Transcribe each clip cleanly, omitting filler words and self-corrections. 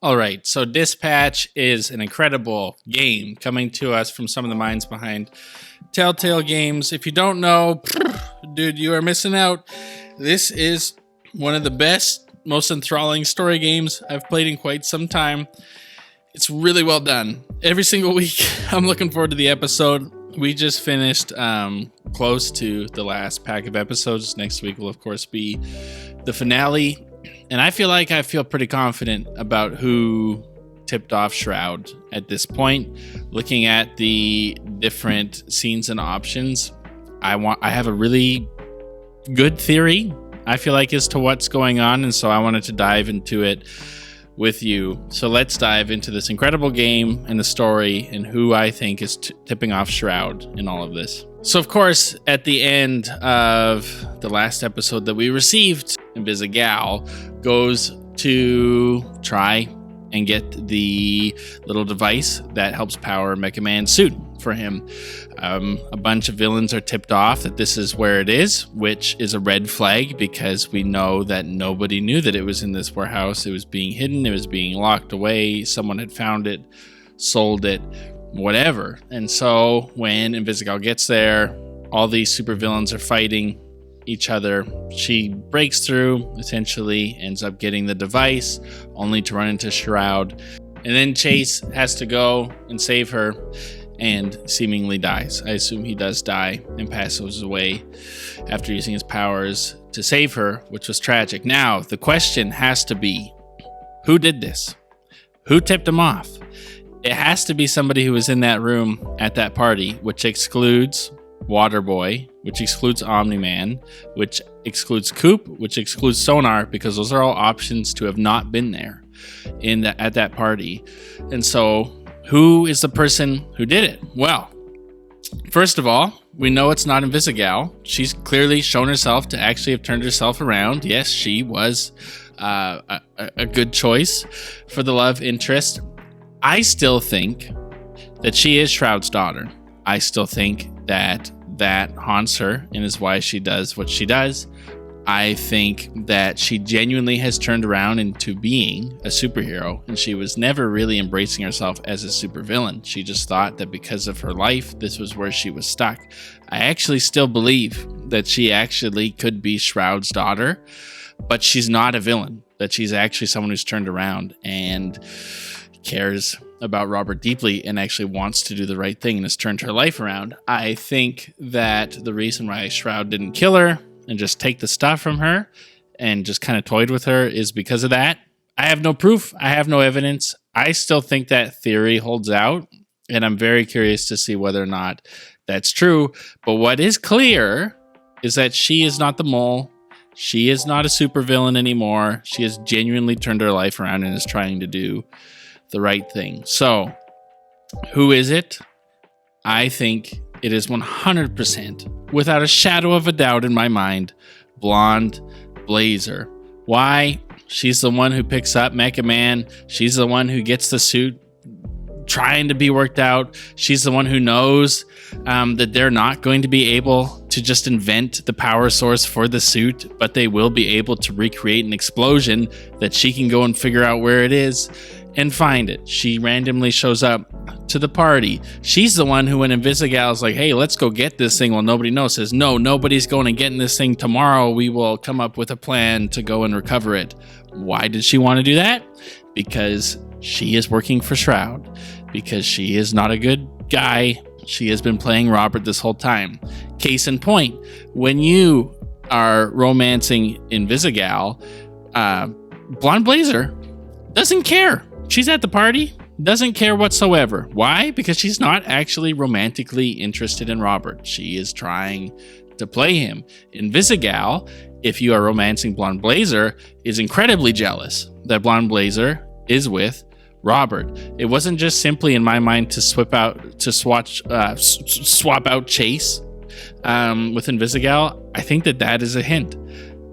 All right, so Dispatch is an incredible game coming to us from some of the minds behind Telltale Games. If you don't know, dude, you are missing out. This is one of the best, most enthralling story games I've played in quite some time. It's really well done. Every single week, I'm looking forward to the episode. We just finished close to the last pack of episodes. Next week will, of course, be the finale. And I feel pretty confident about who tipped off Shroud at this point. Looking at the different scenes and options, I have a really good theory, I feel like, as to what's going on. And so I wanted to dive into it with you. So let's dive into this incredible game and the story and who I think is tipping off Shroud in all of this. So, of course, at the end of the last episode that we received, Invisigal goes to try and get the little device that helps power Mecha Man's suit for him. A bunch of villains are tipped off that this is where it is, which is a red flag because we know that nobody knew that it was in this warehouse. It was being hidden. It was being locked away. Someone had found it, sold it, whatever. And so when Invisigal gets there, all these supervillains are fighting each other. She breaks through, essentially ends up getting the device, only to run into Shroud. And then Chase has to go and save her and seemingly dies. I assume he does die and passes away after using his powers to save her, which was tragic. Now, the question has to be, who did this? Who tipped him off? It has to be somebody who was in that room at that party, which excludes Waterboy, which excludes Omni-Man, which excludes Coop, which excludes Sonar, because those are all options to have not been there at that party. And so, who is the person who did it? Well, first of all, we know it's not Invisigal. She's clearly shown herself to actually have turned herself around. Yes, she was a good choice for the love interest. I still think that she is Shroud's daughter. I still think that haunts her and is why she does what she does. I think that she genuinely has turned around into being a superhero, and she was never really embracing herself as a supervillain. She just thought that because of her life, this was where she was stuck. I actually still believe that she actually could be Shroud's daughter, but she's not a villain, that she's actually someone who's turned around and cares about Robert deeply and actually wants to do the right thing and has turned her life around. I think that the reason why Shroud didn't kill her and just take the stuff from her and just kind of toyed with her is because of that. I have no proof. I have no evidence. I still think that theory holds out, and I'm very curious to see whether or not that's true. But what is clear is that she is not the mole. She is not a supervillain anymore. She has genuinely turned her life around and is trying to do the right thing. So, who is it? I think it is 100%, without a shadow of a doubt in my mind, Blonde Blazer. Why? She's the one who picks up Mecha Man. She's the one who gets the suit trying to be worked out. She's the one who knows that they're not going to be able to just invent the power source for the suit, but they will be able to recreate an explosion that she can go and figure out where it is and find it. She randomly shows up to the party. She's the one who, when Invisigal is like, hey, let's go get this thing while nobody knows, says, no, nobody's going and getting this thing tomorrow. We will come up with a plan to go and recover it. Why did she want to do that? Because she is working for Shroud. Because she is not a good guy. She has been playing Robert this whole time. Case in point, when you are romancing Invisigal, Blonde Blazer doesn't care. She's at the party, doesn't care whatsoever. Why? Because she's not actually romantically interested in Robert. She is trying to play him. Invisigal, if you are romancing Blonde Blazer, is incredibly jealous that Blonde Blazer is with Robert. It wasn't just simply in my mind to swap out Chase with Invisigal. I think that is a hint.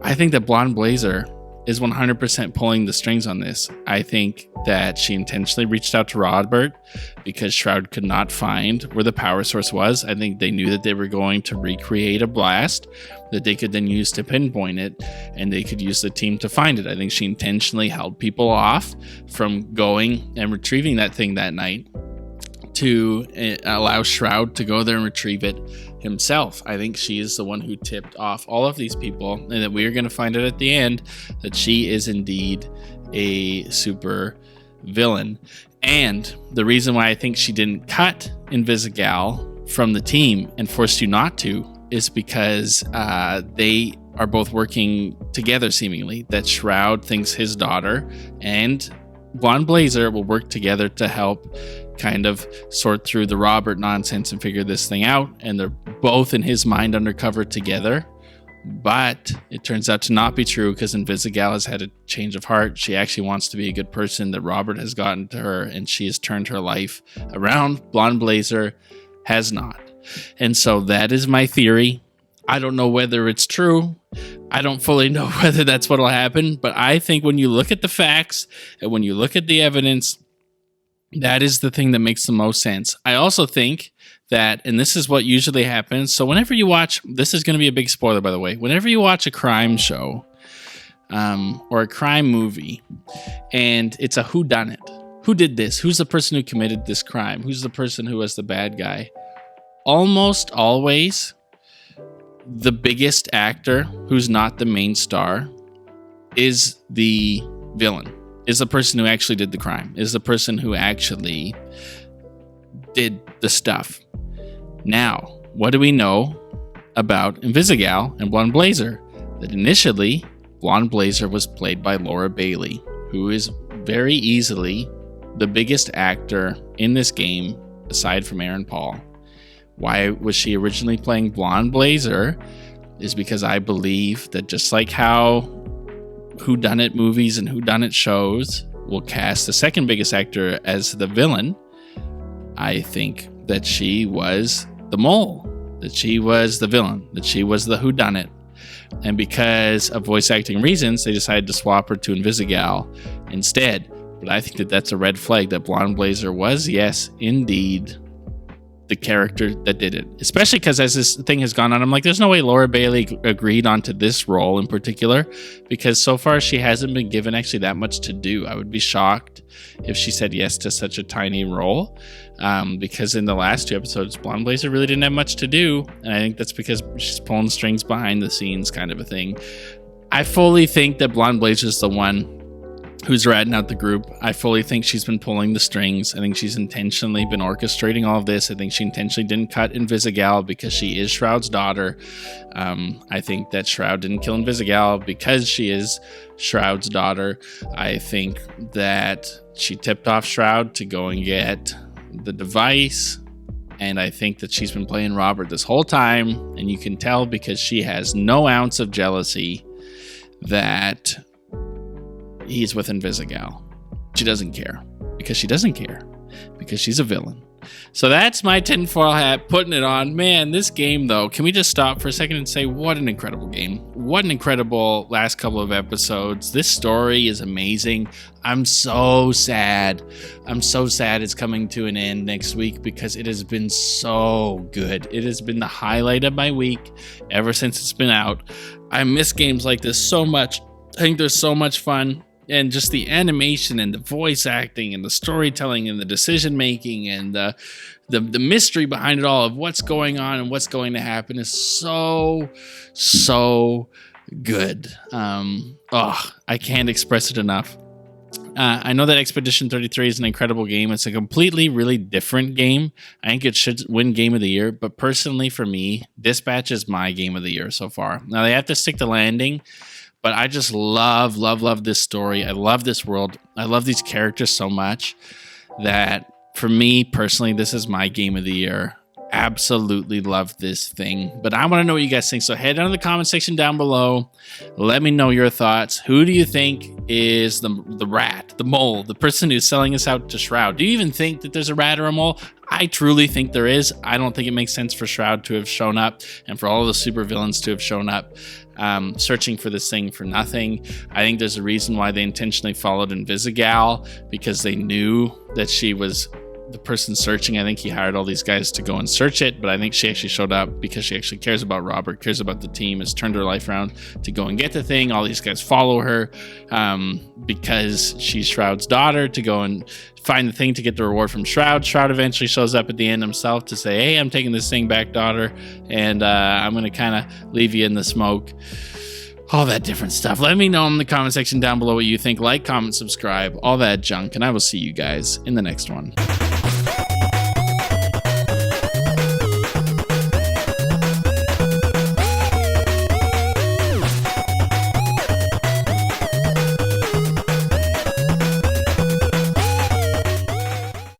I think that Blonde Blazer is 100% pulling the strings on this. I think that she intentionally reached out to Robert because Shroud could not find where the power source was. I think they knew that they were going to recreate a blast that they could then use to pinpoint it, and they could use the team to find it. I think she intentionally held people off from going and retrieving that thing that night to allow Shroud to go there and retrieve it himself. I think she is the one who tipped off all of these people, and that we are going to find out at the end that she is indeed a super villain. And the reason why I think she didn't cut Invisigal from the team and forced you not to is because they are both working together, seemingly. That Shroud thinks his daughter and Blonde Blazer will work together to help kind of sort through the Robert nonsense and figure this thing out, and they're both in his mind undercover together. But it turns out to not be true, because Invisigal has had a change of heart. She actually wants to be a good person, that Robert has gotten to her, and she has turned her life around. Blonde Blazer has not. And so that is my theory. I don't know whether it's true. I don't fully know whether that's what will happen, but I think when you look at the facts and when you look at the evidence, that is the thing that makes the most sense. I also think that, and this is what usually happens, so whenever you watch, this is going to be a big spoiler, by the way, whenever you watch a crime show or a crime movie, and it's a whodunit, who did this? Who's the person who committed this crime? Who's the person who was the bad guy? Almost always, the biggest actor who's not the main star is the villain. Is the person who actually did the crime, is the person who actually did the stuff. Now, what do we know about Invisigal and Blonde Blazer? That initially, Blonde Blazer was played by Laura Bailey, who is very easily the biggest actor in this game, aside from Aaron Paul. Why was she originally playing Blonde Blazer? Is because I believe that just like how whodunit movies and whodunit shows will cast the second biggest actor as the villain, I think that she was the mole, that she was the villain, that she was the whodunit. And because of voice acting reasons, they decided to swap her to Invisigal instead. But I think that that's a red flag, that Blonde Blazer was, yes, indeed, the character that did it. Especially because as this thing has gone on, I'm like, there's no way Laura Bailey agreed onto this role in particular, because so far she hasn't been given actually that much to do. I would be shocked if she said yes to such a tiny role, because in the last 2 episodes, Blonde Blazer really didn't have much to do, and I think that's because she's pulling strings behind the scenes kind of a thing. I fully think that Blonde Blazer is the one who's ratting out the group. I fully think she's been pulling the strings. I think she's intentionally been orchestrating all of this. I think she intentionally didn't cut Invisigal because she is Shroud's daughter. I think that Shroud didn't kill Invisigal because she is Shroud's daughter. I think that she tipped off Shroud to go and get the device. And I think that she's been playing Robert this whole time. And you can tell because she has no ounce of jealousy that he's with Invisigal. She doesn't care because she doesn't care because she's a villain. So that's my tinfoil hat, putting it on. Man, this game though, can we just stop for a second and say what an incredible game. What an incredible last couple of episodes. This story is amazing. I'm so sad. I'm so sad it's coming to an end next week because it has been so good. It has been the highlight of my week ever since it's been out. I miss games like this so much. I think they're so much fun. And just the animation and the voice acting and the storytelling and the decision making and the mystery behind it all of what's going on and what's going to happen is so good. I can't express it enough. I know that Expedition 33 is an incredible game. It's a completely, really different game. I think it should win Game of the Year. But personally, for me, Dispatch is my Game of the Year so far. Now, they have to stick the landing. But I just love this story. I love this world. I love these characters so much that for me personally, this is my Game of the Year. Absolutely love this thing. But I want to know what you guys think. So head down to the comment section down below. Let me know your thoughts. Who do you think is the rat, the mole, the person who's selling us out to Shroud? Do you even think that there's a rat or a mole? I truly think there is. I don't think it makes sense for Shroud to have shown up and for all of the supervillains to have shown up searching for this thing for nothing. I think there's a reason why they intentionally followed Invisigal, because they knew that she was the person searching. I think he hired all these guys to go and search it, but I think she actually showed up because she actually cares about Robert, cares about the team, has turned her life around to go and get the thing. All these guys follow her because she's Shroud's daughter, to go and find the thing to get the reward from Shroud. Shroud eventually shows up at the end himself to say, hey, I'm taking this thing back, daughter, and I'm going to kind of leave you in the smoke. All that different stuff. Let me know in the comment section down below what you think. Like, comment, subscribe, all that junk, and I will see you guys in the next one.